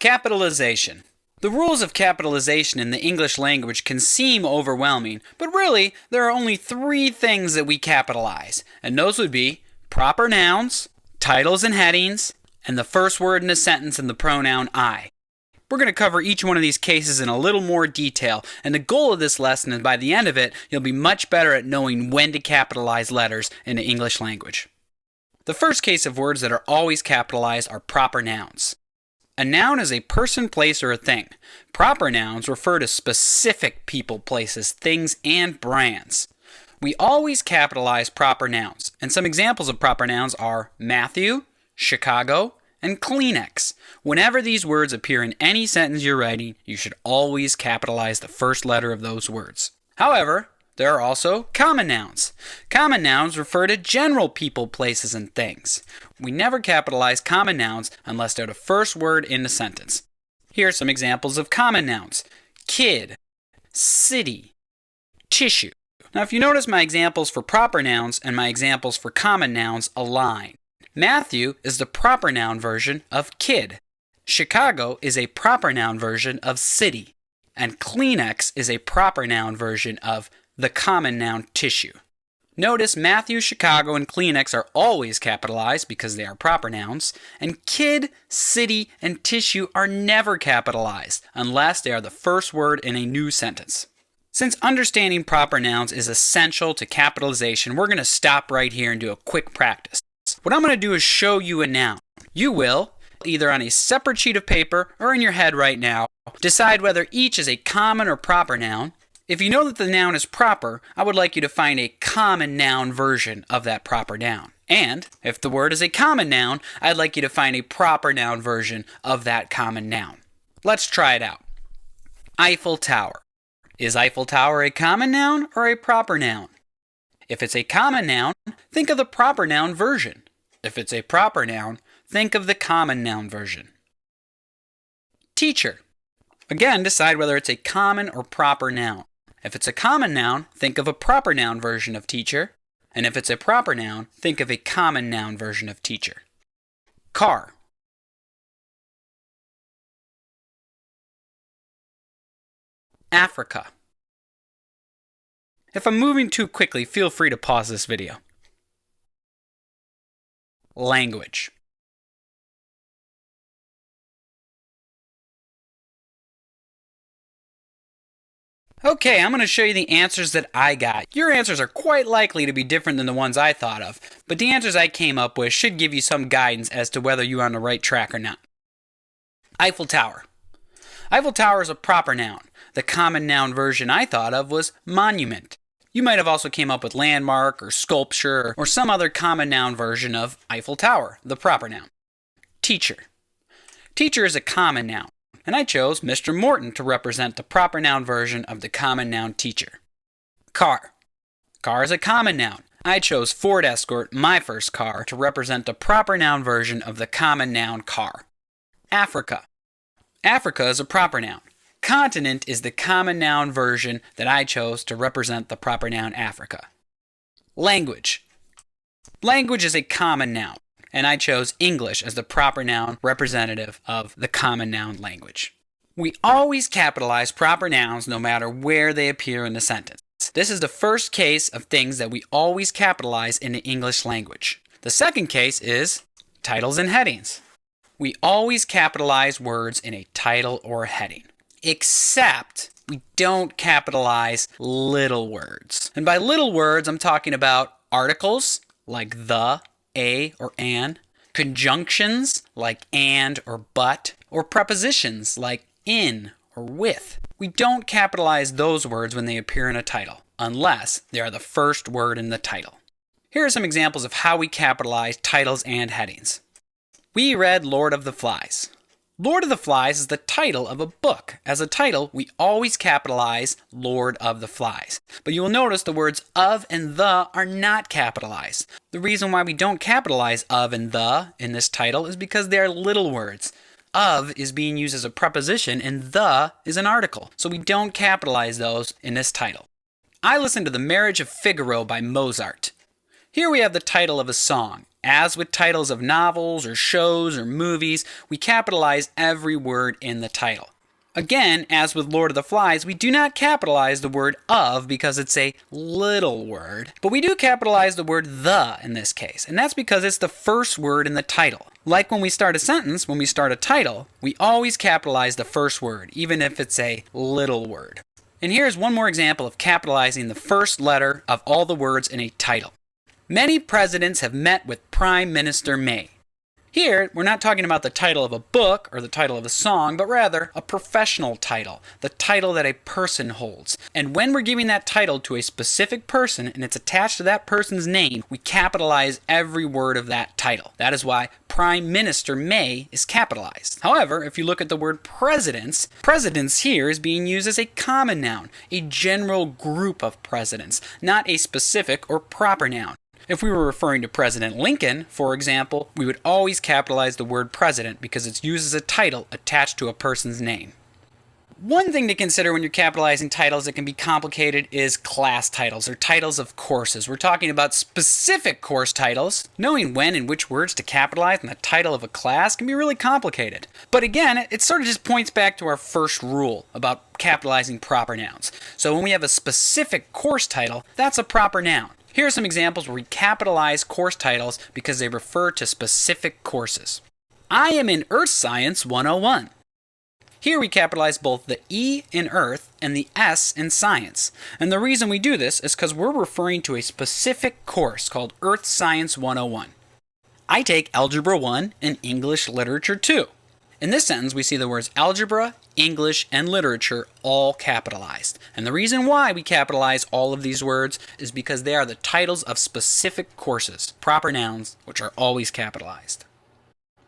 Capitalization. The rules of capitalization in the English language can seem overwhelming, but really, there are only three things that we capitalize, and those would be proper nouns, titles and headings, and the first word in a sentence in the pronoun I. We're going to cover each one of these cases in a little more detail, and the goal of this lesson is by the end of it, you'll be much better at knowing when to capitalize letters in the English language. The first case of words that are always capitalized are proper nouns. A noun is a person, place, or a thing. Proper nouns refer to specific people, places, things, and brands. We always capitalize proper nouns, and some examples of proper nouns are Matthew, Chicago, and Kleenex. Whenever these words appear in any sentence you're writing, you should always capitalize the first letter of those words. However, there are also common nouns. Common nouns refer to general people, places, and things. We never capitalize common nouns unless they're the first word in the sentence. Here are some examples of common nouns: kid, city, tissue. Now, if you notice, my examples for proper nouns and my examples for common nouns align. Matthew is the proper noun version of kid. Chicago is a proper noun version of city. And Kleenex is a proper noun version of the common noun tissue. Notice Matthew, Chicago, and Kleenex are always capitalized because they are proper nouns, and kid, city, and tissue are never capitalized unless they are the first word in a new sentence. Since understanding proper nouns is essential to capitalization, we're going to stop right here and do a quick practice. What I'm going to do is show you a noun. You will, either on a separate sheet of paper or in your head right now, decide whether each is a common or proper noun. If you know that the noun is proper, I would like you to find a common noun version of that proper noun. And if the word is a common noun, I'd like you to find a proper noun version of that common noun. Let's try it out. Eiffel Tower. Is Eiffel Tower a common noun or a proper noun? If it's a common noun, think of the proper noun version. If it's a proper noun, think of the common noun version. Teacher. Again, decide whether it's a common or proper noun. If it's a common noun, think of a proper noun version of teacher. And if it's a proper noun, think of a common noun version of teacher. Car. Africa. If I'm moving too quickly, feel free to pause this video. Language. Okay, I'm going to show you the answers that I got. Your answers are quite likely to be different than the ones I thought of, but the answers I came up with should give you some guidance as to whether you're on the right track or not. Eiffel Tower. Eiffel Tower is a proper noun. The common noun version I thought of was monument. You might have also came up with landmark or sculpture or some other common noun version of Eiffel Tower, the proper noun. Teacher. Teacher is a common noun, and I chose Mr. Morton to represent the proper noun version of the common noun teacher. Car. Car is a common noun. I chose Ford Escort, my first car, to represent the proper noun version of the common noun car. Africa. Africa is a proper noun. Continent is the common noun version that I chose to represent the proper noun Africa. Language. Language is a common noun, and I chose English as the proper noun representative of the common noun language. We always capitalize proper nouns no matter where they appear in the sentence. This is the first case of things that we always capitalize in the English language. The second case is titles and headings. We always capitalize words in a title or a heading, except we don't capitalize little words. And by little words, I'm talking about articles like the, a, or an, conjunctions like and or but, or prepositions like in or with. We don't capitalize those words when they appear in a title, unless they are the first word in the title. Here are some examples of how we capitalize titles and headings. We read Lord of the Flies. Lord of the Flies is the title of a book. As a title, we always capitalize Lord of the Flies. But you will notice the words of and the are not capitalized. The reason why we don't capitalize of and the in this title is because they are little words. Of is being used as a preposition and the is an article. So we don't capitalize those in this title. I listened to The Marriage of Figaro by Mozart. Here we have the title of a song, As with titles of novels or shows or movies, we capitalize every word in the title. Again, as with Lord of the Flies, we do not capitalize the word of because it's a little word, but we do capitalize the word the in this case, and that's because it's the first word in the title. Like when we start a sentence, when we start a title, we always capitalize the first word, even if it's a little word. And here's one more example of capitalizing the first letter of all the words in a title. Many presidents have met with Prime Minister May. Here, we're not talking about the title of a book or the title of a song, but rather a professional title, the title that a person holds. And when we're giving that title to a specific person and it's attached to that person's name, we capitalize every word of that title. That is why Prime Minister May is capitalized. However, if you look at the word presidents, presidents here is being used as a common noun, a general group of presidents, not a specific or proper noun. If we were referring to President Lincoln, for example, we would always capitalize the word president because it's used as a title attached to a person's name. One thing to consider when you're capitalizing titles that can be complicated is class titles or titles of courses. We're talking about specific course titles. Knowing when and which words to capitalize in the title of a class can be really complicated. But again, it sort of just points back to our first rule about capitalizing proper nouns. So when we have a specific course title, that's a proper noun. Here are some examples where we capitalize course titles because they refer to specific courses. I am in Earth Science 101. Here we capitalize both the E in Earth and the S in Science. And the reason we do this is because we're referring to a specific course called Earth Science 101. I take Algebra 1 and English Literature 2. In this sentence, we see the words algebra, English, and literature all capitalized. And the reason why we capitalize all of these words is because they are the titles of specific courses, proper nouns, which are always capitalized.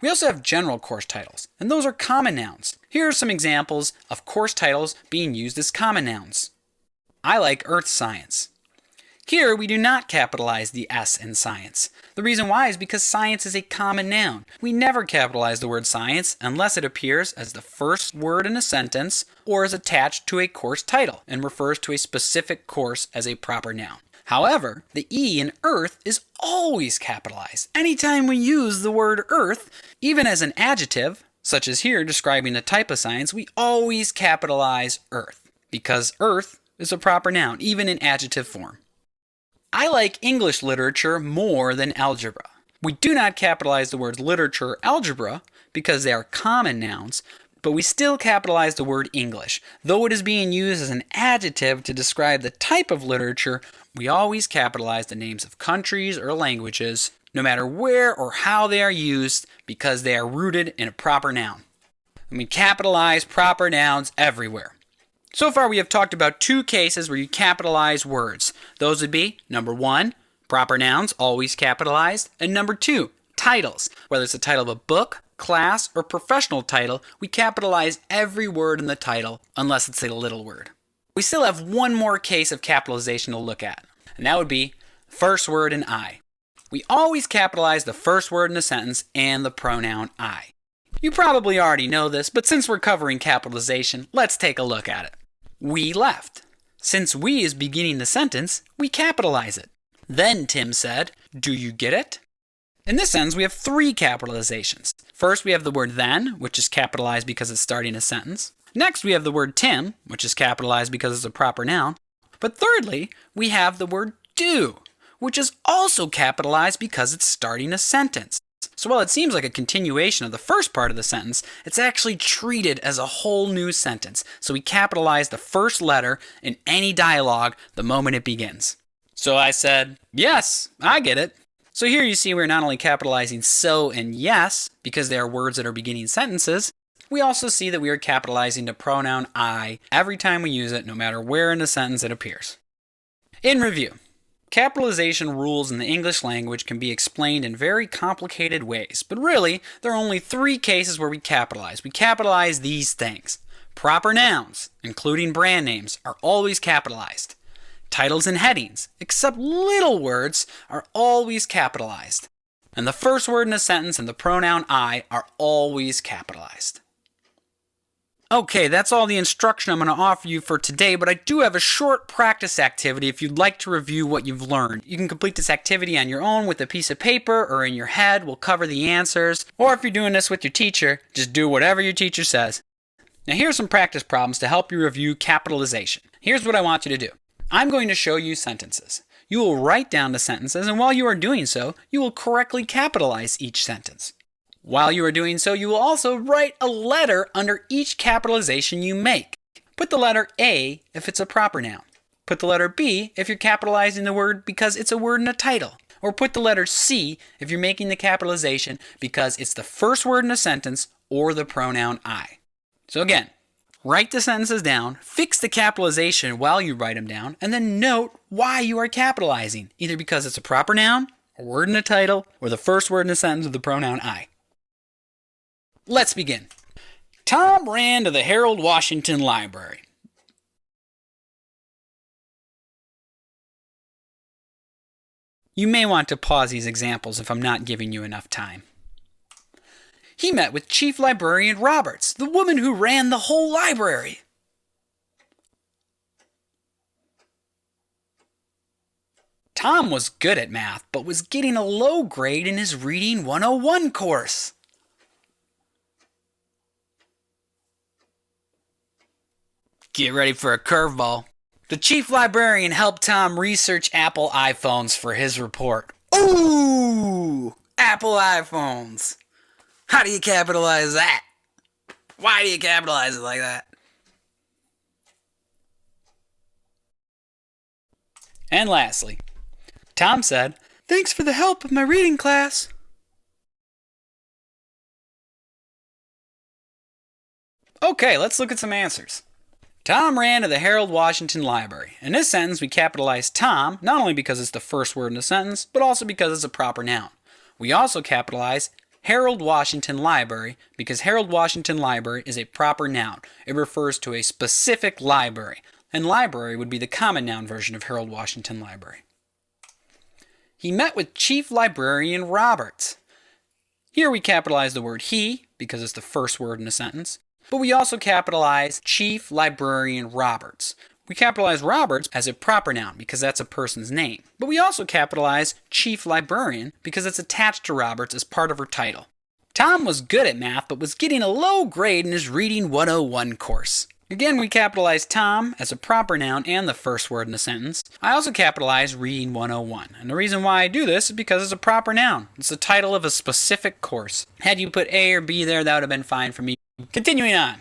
We also have general course titles, and those are common nouns. Here are some examples of course titles being used as common nouns. I like Earth Science. Here, we do not capitalize the S in science. The reason why is because science is a common noun. We never capitalize the word science unless it appears as the first word in a sentence or is attached to a course title and refers to a specific course as a proper noun. However, the E in Earth is always capitalized. Anytime we use the word Earth, even as an adjective, such as here describing a type of science, we always capitalize Earth because Earth is a proper noun, even in adjective form. I like English literature more than algebra. We do not capitalize the words literature or algebra because they are common nouns, but we still capitalize the word English. Though it is being used as an adjective to describe the type of literature, we always capitalize the names of countries or languages, no matter where or how they are used, because they are rooted in a proper noun. And we capitalize proper nouns everywhere. So far we have talked about two cases where you capitalize words. Those would be, number one, proper nouns, always capitalized, and number two, titles. Whether it's the title of a book, class, or professional title, we capitalize every word in the title unless it's a little word. We still have one more case of capitalization to look at, and that would be first word in I. We always capitalize the first word in a sentence and the pronoun I. You probably already know this, but since we're covering capitalization, let's take a look at it. We left. Since we is beginning the sentence, we capitalize it. Then Tim said, "Do you get it?" In this sentence, we have three capitalizations. First, we have the word then, which is capitalized because it's starting a sentence. Next, we have the word Tim, which is capitalized because it's a proper noun. But thirdly, we have the word do, which is also capitalized because it's starting a sentence. So while it seems like a continuation of the first part of the sentence, it's actually treated as a whole new sentence. So we capitalize the first letter in any dialogue the moment it begins. So I said, "Yes, I get it." So here you see we're not only capitalizing so and yes because they are words that are beginning sentences, we also see that we are capitalizing the pronoun I every time we use it, no matter where in the sentence it appears. In review, capitalization rules in the English language can be explained in very complicated ways, but really, there are only three cases where we capitalize. We capitalize these things. Proper nouns, including brand names, are always capitalized. Titles and headings, except little words, are always capitalized. And the first word in a sentence and the pronoun I are always capitalized. Okay, that's all the instruction I'm going to offer you for today, but I do have a short practice activity if you'd like to review what you've learned. You can complete this activity on your own with a piece of paper or in your head. We'll cover the answers. Or if you're doing this with your teacher, just do whatever your teacher says. Now here's some practice problems to help you review capitalization. Here's what I want you to do. I'm going to show you sentences. You will write down the sentences, and while you are doing so, you will correctly capitalize each sentence. While you are doing so, you will also write a letter under each capitalization you make. Put the letter A if it's a proper noun. Put the letter B if you're capitalizing the word because it's a word in a title. Or put the letter C if you're making the capitalization because it's the first word in a sentence or the pronoun I. So again, write the sentences down, fix the capitalization while you write them down, and then note why you are capitalizing, either because it's a proper noun, a word in a title, or the first word in a sentence with the pronoun I. Let's begin. Tom ran to the Harold Washington Library. You may want to pause these examples if I'm not giving you enough time. He met with Chief Librarian Roberts, the woman who ran the whole library. Tom was good at math, but was getting a low grade in his Reading 101 course. Get ready for a curveball. The chief librarian helped Tom research Apple iPhones for his report. Ooh! Apple iPhones. How do you capitalize that? Why do you capitalize it like that? And lastly, Tom said, "Thanks for the help of my reading class." Okay, let's look at some answers. Tom ran to the Harold Washington Library. In this sentence, we capitalize Tom, not only because it's the first word in the sentence, but also because it's a proper noun. We also capitalize Harold Washington Library because Harold Washington Library is a proper noun. It refers to a specific library, and library would be the common noun version of Harold Washington Library. He met with Chief Librarian Roberts. Here we capitalize the word he because it's the first word in a sentence. But we also capitalize Chief Librarian Roberts. We capitalize Roberts as a proper noun because that's a person's name. But we also capitalize Chief Librarian because it's attached to Roberts as part of her title. Tom was good at math but was getting a low grade in his Reading 101 course. Again, we capitalize Tom as a proper noun and the first word in the sentence. I also capitalize Reading 101. And the reason why I do this is because it's a proper noun. It's the title of a specific course. Had you put A or B there, that would have been fine for me. Continuing on.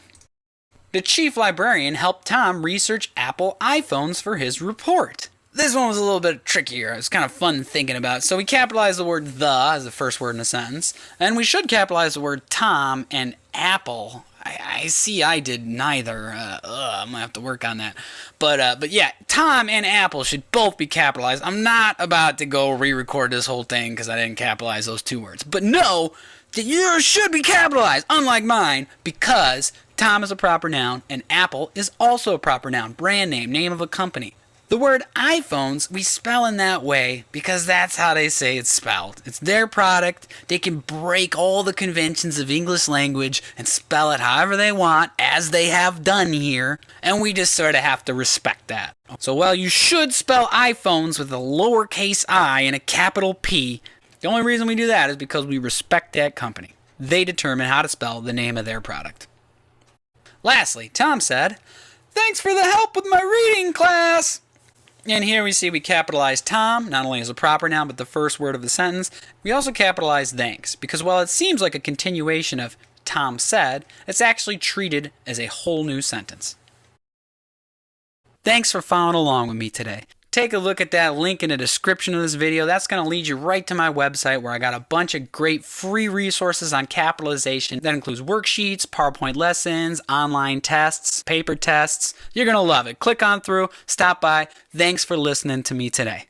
The chief librarian helped Tom research Apple iPhones for his report. This one was a little bit trickier. It was kind of fun thinking about. So we capitalized the word the as the first word in a sentence. And we should capitalize the word Tom and Apple. I see I did neither. I'm going to have to work on that. But yeah, Tom and Apple should both be capitalized. I'm not about to go re-record this whole thing because I didn't capitalize those two words. But know that yours should be capitalized, unlike mine, because Tom is a proper noun and Apple is also a proper noun, brand name, name of a company. The word iPhones, we spell in that way because that's how they say it's spelled. It's their product. They can break all the conventions of English language and spell it however they want, as they have done here, and we just sort of have to respect that. So while you should spell iPhones with a lowercase I and a capital P, the only reason we do that is because we respect that company. They determine how to spell the name of their product. Lastly, Tom said, "Thanks for the help with my reading class." And here we see we capitalize Tom, not only as a proper noun, but the first word of the sentence. We also capitalize thanks, because while it seems like a continuation of Tom said, it's actually treated as a whole new sentence. Thanks for following along with me today. Take a look at that link in the description of this video. That's going to lead you right to my website where I got a bunch of great free resources on capitalization. That includes worksheets, PowerPoint lessons, online tests, paper tests. You're going to love it. Click on through, stop by. Thanks for listening to me today.